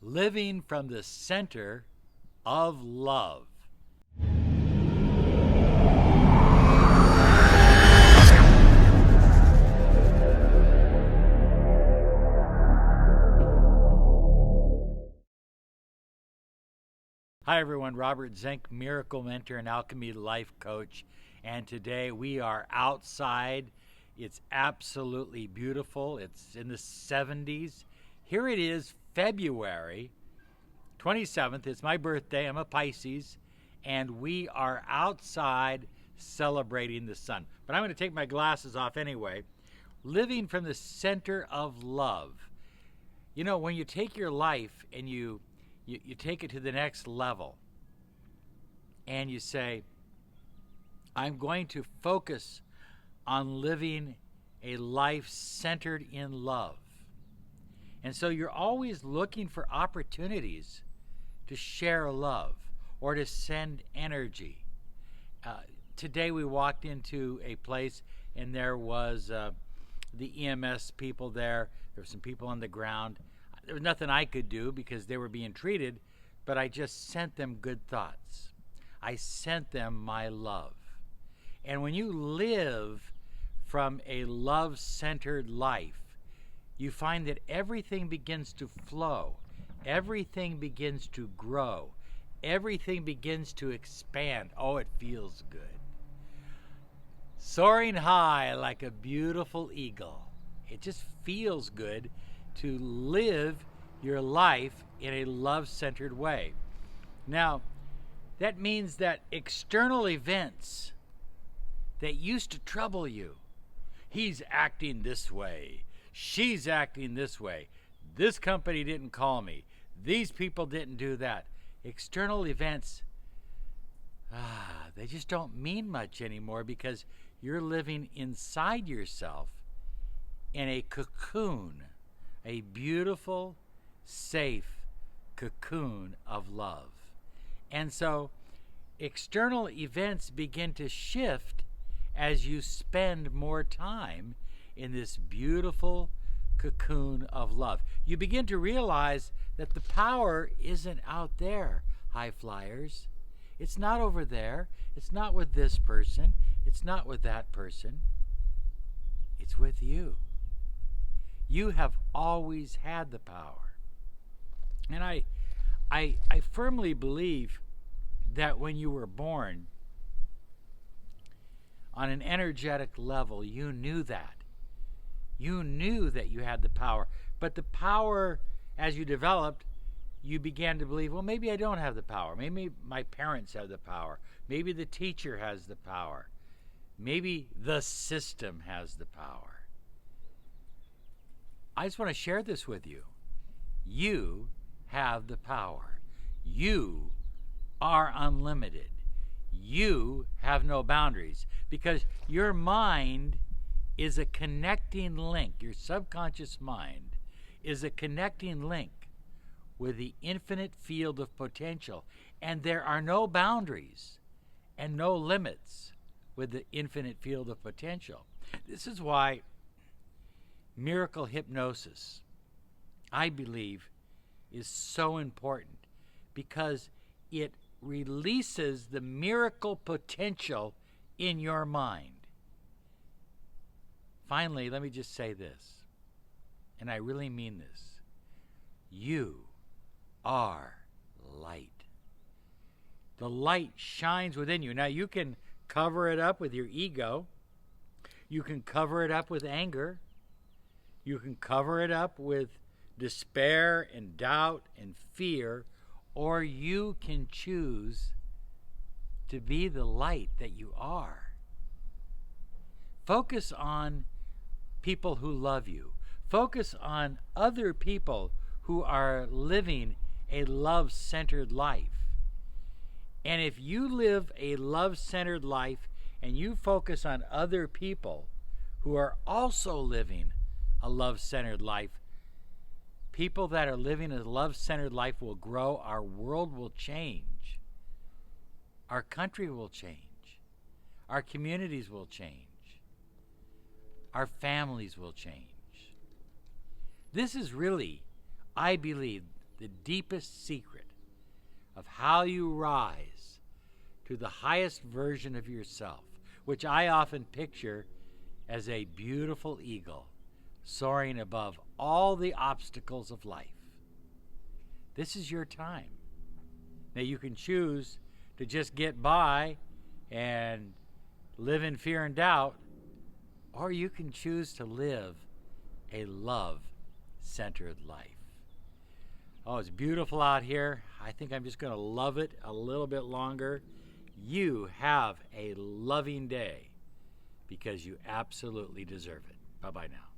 living from the center of love. Hi everyone, Robert Zink, Miracle Mentor and Alchemy Life Coach. And today we are outside. It's absolutely beautiful. It's in the 70s. Here it is, February 27th. It's my birthday. I'm a Pisces. And we are outside celebrating the sun. But I'm going to take my glasses off anyway. Living from the center of love. You know, when you take your life and you take it to the next level and you say, I'm going to focus on living a life centered in love. And so you're always looking for opportunities to share love or to send energy. Today we walked into a place and there was the EMS people there. There were some people on the ground. There was nothing I could do because they were being treated, but I just sent them good thoughts. I sent them my love. And when you live from a love-centered life, you find that everything begins to flow. Everything begins to grow. Everything begins to expand. Oh, it feels good. Soaring high like a beautiful eagle. It just feels good to live your life in a love-centered way. Now, that means that external events that used to trouble you, he's acting this way, she's acting this way, this company didn't call me, these people didn't do that. External events, they just don't mean much anymore because you're living inside yourself in a cocoon, a beautiful, safe cocoon of love. And so external events begin to shift as you spend more time in this beautiful cocoon of love. You begin to realize that the power isn't out there, high flyers. It's not over there. It's not with this person. It's not with that person. It's with you. You have always had the power. And I firmly believe that when you were born, on an energetic level, you knew that. You knew that you had the power. But the power, as you developed, you began to believe, well, maybe I don't have the power. Maybe my parents have the power. Maybe the teacher has the power. Maybe the system has the power. I just want to share this with you. You have the power. You are unlimited. You have no boundaries because your mind is a connecting link. Your subconscious mind is a connecting link with the infinite field of potential. And there are no boundaries and no limits with the infinite field of potential. This is why miracle hypnosis, I believe, is so important because it releases the miracle potential in your mind. Finally, let me just say this, and I really mean this. You are light. The light shines within you. Now, you can cover it up with your ego. You can cover it up with anger. You can cover it up with despair and doubt and fear, or you can choose to be the light that you are. Focus on people who love you. Focus on other people who are living a love-centered life. And if you live a love-centered life and you focus on other people who are also living a love-centered life, people that are living a love-centered life will grow. Our world will change. Our country will change. Our communities will change. Our families will change. This is really, I believe, the deepest secret of how you rise to the highest version of yourself, which I often picture as a beautiful eagle soaring above all the obstacles of life. This is your time. Now you can choose to just get by and live in fear and doubt, or you can choose to live a love-centered life. Oh, it's beautiful out here. I think I'm just going to love it a little bit longer. You have a loving day because you absolutely deserve it. Bye-bye now.